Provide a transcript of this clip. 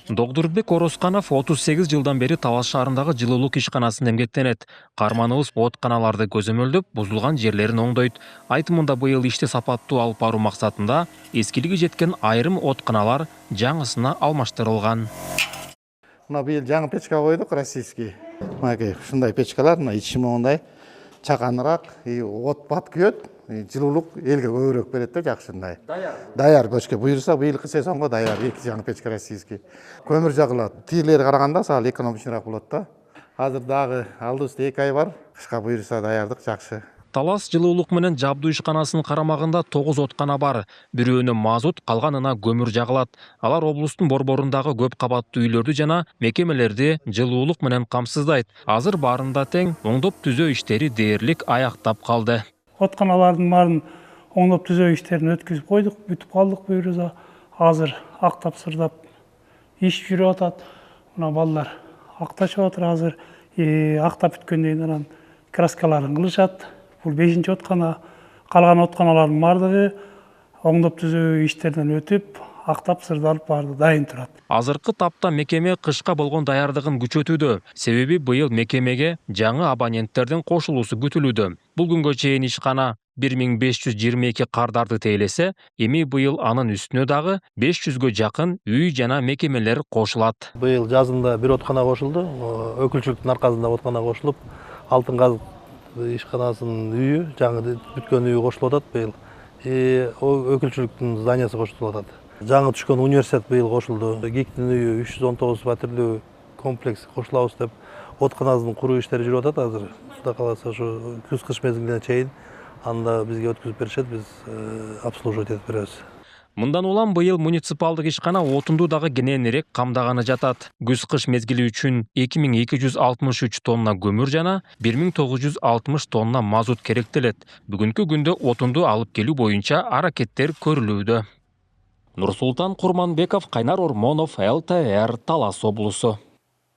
Догдурбек Оросханов 38 жылдан бери Талас шаарындагы жылуулук ишканасында эмгектенет. Карманыбыз оотканаларды көзөмөлдөп, бузулган жерлерин оңдойт. Айтымында быйыл ишти сапаттуу алып баруу максатында эскилиги жеткен айрым оотканалар жаңысына алмаштырылган. Мына быйыл жаңы печка койдук, российский. Мынакей ушундай печкалар, мына ичи моундай чаканыраак, от бат күйөт, жылуулук элге көбүрөөк берет да, жакшындай. Даяр көчкө буюрса, быйылкы сезонго даяр эки жаңы печка российский. Көмүр жагылат. Тигилери караганда сал экономичныйраак болот да. Азыр дагы алдыбызда 2 ай бар. Кышка буюрса даярдык жакшы. Талас жылуулук менен жабдуу ишканасынын карамагында 9 откана бар. Бирөөнө мазут, калганына көмүр жагылат. Алар облустун борборундагы көп кабаттуу үйлөрдү жана мекемелерди жылуулук менен камсыздайт. Азыр баарында тең оңдоп түзөө иштери дээрлик аяктап калды. Отканалардын баарын оңдоп түзөө иштерин өткүзүп койдук, бүтүп калдык буюрса. Азыр актап сырдап иш жүрүп атат. Мына балдар акташып атыр азыр. Актап бүткөндөн кийин анан краскаларын кылышат. Бул 5-чи откана. Калган отканалардын бардыгы оңдоп түзөө иштерден өтүп, актап сырдалып барды дайын турат. Азыркы тапта мекеме кышка болгон даярдыгын күчөтүүдө. Себеби быйыл мекемеге жаңы абоненттердин кошулуусу күтүлүүдө. Бул күнгө чейин ишкана 1522 кардарды тейлесе, эми быйыл анын үстүнө дагы 500гө жакын үй жана мекемелер кошулат. Быйыл жазында бир откана кошулду. Өкүлчүлүктүн аркасында откана кошулуп, Алтын казык ишканасынын үйү, жаңы бүткөн үйү кошулуп атат быйыл. Өкүлчүлүктүн зданиясы кошулуп атат. Жаңы түшкөн университет быйыл кошулду. ГИКтин үйү 319 фатирлүү комплекс кошулабыз деп отканасынын куруу иштери жүрүп атат азыр. Кудай кааласа ошо күз-кыш мезгилине чейин анда бизге өткүзүп беришет, биз обслуживать этип беребиз. Мындан улам быйыл муниципалдык ишкана отунду дагы кененирээк камдаганы жатат. Күз-кыш мезгили үчүн 2263 тонна көмүр жана 1960 тонна мазут керектелет. Бүгүнкү күндө отунду алып келүү боюнча аракеттер көрүлүүдө. Нурсултан Курманбеков, Кайнар Ормонов, ЛТР, Талас облусу.